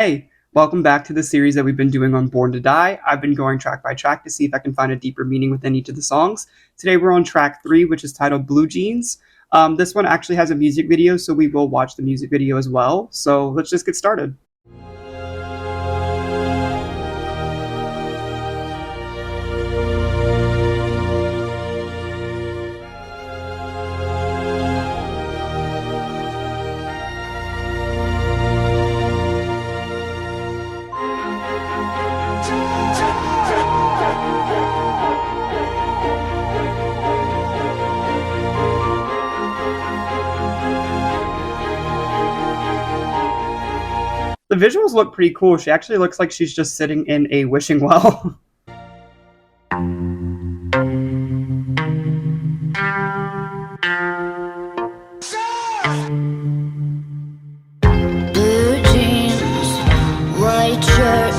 Hey, welcome back to the series that we've been doing on Born to Die. I've been going track by track to see if I can find a deeper meaning within each of the songs. Today we're on track 3, which is titled Blue Jeans. This one actually has a music video, so we will watch the music video as well. So let's just get started. The visuals look pretty cool. She actually looks like she's just sitting in a wishing well. Blue jeans, white shirt.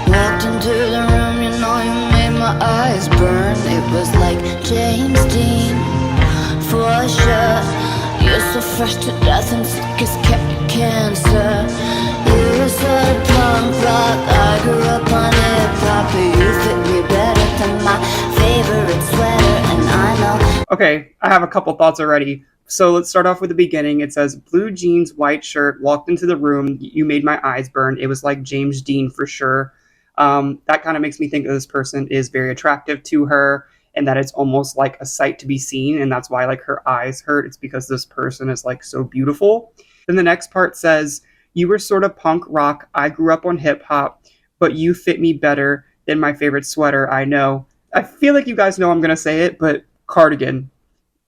Walked into the room, you know you made my eyes burn. It was like James Dean, for sure. You're so fresh to death and sick as cancer. You were sort of punk rock, I grew up on hip-hop. You fit me better than my favorite sweater, and I know. Okay, I have a couple thoughts already. So let's start off with the beginning. It says, blue jeans, white shirt, walked into the room, you made my eyes burn. It was like James Dean for sure. That kind of makes me think that this person is very attractive to her and that it's almost like a sight to be seen. And that's why like her eyes hurt. It's because this person is like so beautiful. Then the next part says, you were sort of punk rock. I grew up on hip hop, but you fit me better than my favorite sweater. I know. I feel like you guys know I'm going to say it, but cardigan.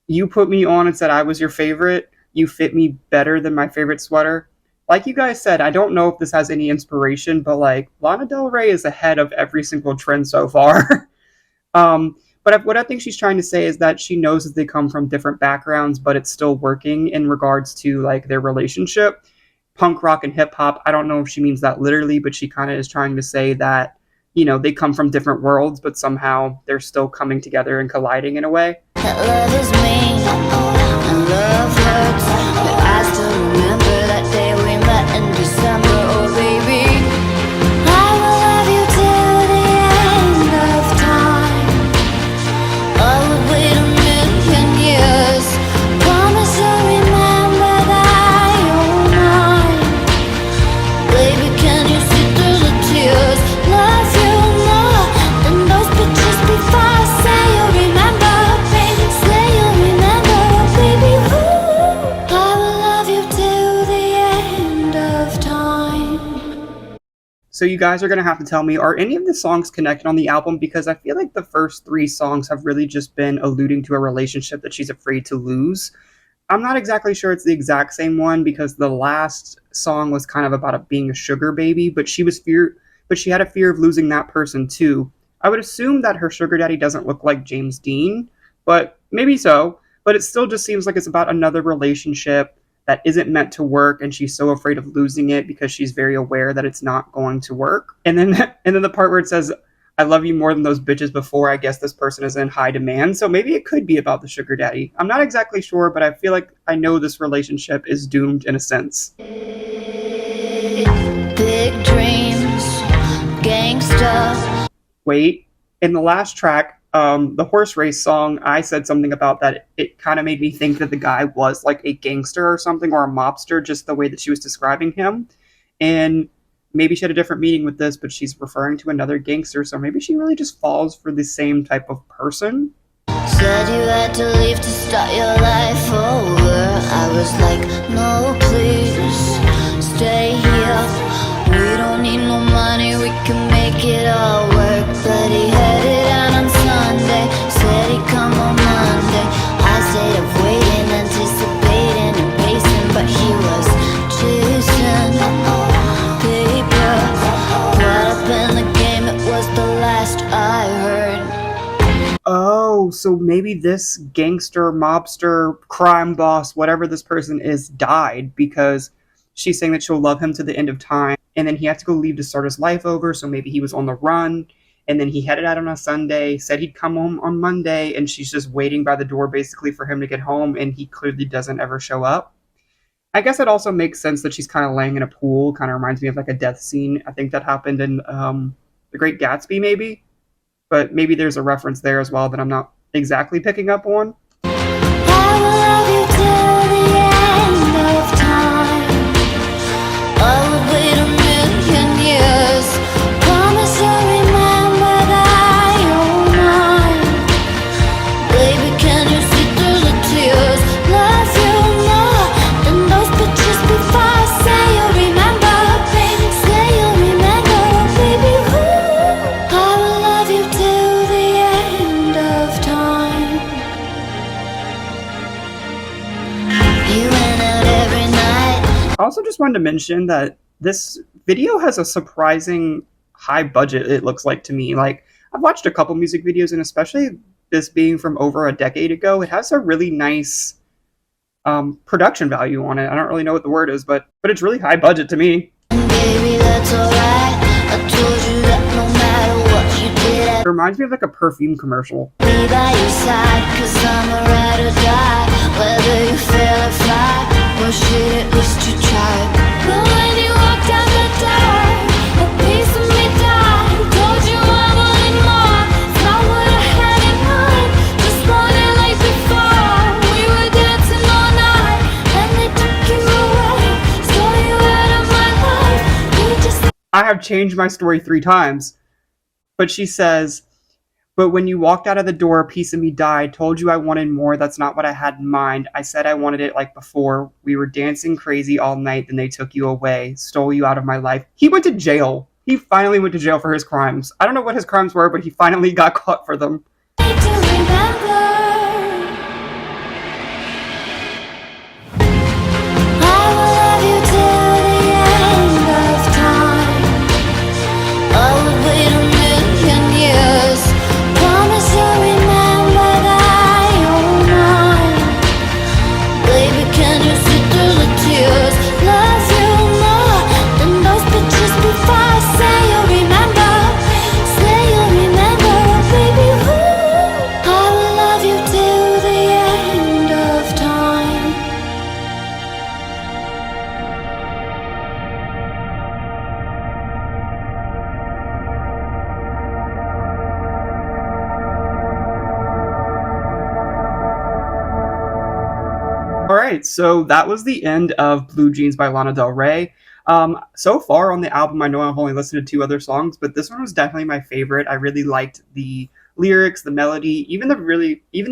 You put me on and said I was your favorite. You fit me better than my favorite sweater. Like you guys said, I don't know if this has any inspiration, but like Lana Del Rey is ahead of every single trend so far. But what I think she's trying to say is that she knows that they come from different backgrounds, but it's still working in regards to like their relationship. Punk rock and hip hop. I don't know if she means that literally, but she kind of is trying to say that, they come from different worlds, but somehow they're still coming together and colliding in a way. That love is mean, and love hurts. But I still remember that day we met in December. Oh baby, I will love you till the end of time. I would wait a million years. Promise you'll remember that you're mine. Baby, can you see through the tears? Love you more than those pictures before. Say you'll remember. So you guys are going to have to tell me, are any of the songs connected on the album? Because I feel like the first 3 songs have really just been alluding to a relationship that she's afraid to lose. I'm not exactly sure it's the exact same one because the last song was kind of about it being a sugar baby, but she had a fear of losing that person too. I would assume that her sugar daddy doesn't look like James Dean, but maybe so. But it still just seems like it's about another relationship that isn't meant to work, and she's so afraid of losing it because she's very aware that it's not going to work. And then and then the part where it says, I love you more than those bitches before. I guess this person is in high demand. So maybe it could be about the sugar daddy. I'm not exactly sure, but I feel like I know this relationship is doomed in a sense. Big dreams, gangsta. Wait, in the last track, the horse race song, I said something about that. It kind of made me think that the guy was like a gangster or something, or a mobster, just the way that she was describing him. And maybe she had a different meaning with this, but she's referring to another gangster, so maybe she really just falls for the same type of person. Said you had to leave to start your life over. I was like, no, please, stay here. We don't need no money, we can make it all work. But he headed out on Sunday, said he'd come on Monday. I stayed up waiting, anticipating and pacing, but he was chasing paper. Caught up in the game, it was the last I heard. Oh, so maybe this gangster, mobster, crime boss, whatever this person is, died because she's saying that she'll love him to the end of time. And then he had to go leave to start his life over. So maybe he was on the run. And then he headed out on a Sunday, said he'd come home on Monday. And she's just waiting by the door basically for him to get home. And he clearly doesn't ever show up. I guess it also makes sense that she's kind of laying in a pool. Kind of reminds me of like a death scene. I think that happened in The Great Gatsby, maybe. But maybe there's a reference there as well that I'm not exactly picking up on. I will love you till the end of time. I would wait a million years. Promise you'll remember that you're mine. Baby, can you see through the tears? Love you more than those pictures before. Say you'll remember, baby. Say you'll remember, baby. Ooh. I will love you till the end of time. You went out every night. I also just wanted to mention that this video has a surprising high budget, it looks like to me. Like, I've watched a couple music videos, and especially this being from over a decade ago, it has a really nice production value on it. I don't really know what the word is, but it's really high budget to me. Baby, that's alright. I told you that no matter what you did, It reminds me of like a perfume commercial. I'd be by your side. Cause I'm a ride or die. Whether you fail or fly, well shit, at least you tried. But when you walked out the door, a piece of me died. Told you I wanted more. It's not what I had in mind. Just wanted like before. We were dancing all night, and they took you away. Stole you out of my life. You just I have changed my story 3 times. But she says, but when you walked out of the door, a piece of me died. Told you I wanted more. That's not what I had in mind. I said I wanted it like before. We were dancing crazy all night. Then they took you away. Stole you out of my life. He went to jail. He finally went to jail for his crimes. I don't know what his crimes were, but he finally got caught for them. need to remember. I will love you till the end of time. I would wait a million years. Promise you'll remember that you're mine. Baby, can you see through the tears? Love you more than those pictures before. Say you'll remember. Say you'll remember, baby. Ooh. I will love you till the end of time. All right, so that was the end of Blue Jeans by Lana Del Rey. So far on the album, I know I've only listened to 2 other songs, but this one was definitely my favorite. I really liked the lyrics, the melody, even the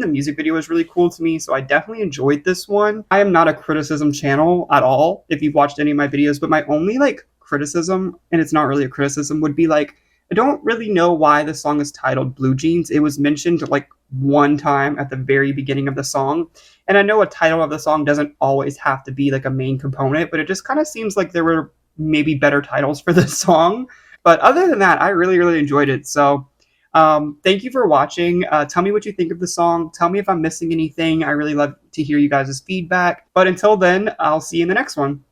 music video was really cool to me. So I definitely enjoyed this one. I am not a criticism channel at all. If you've watched any of my videos, but my only like criticism, and it's not really a criticism, would be like I don't really know why the song is titled Blue Jeans. It was mentioned like one time at the very beginning of the song. And I know a title of the song doesn't always have to be like a main component, but it just kind of seems like there were maybe better titles for this song. But other than that, I really, really enjoyed it. So thank you for watching. Tell me what you think of the song. Tell me if I'm missing anything. I really love to hear you guys' feedback. But until then, I'll see you in the next one.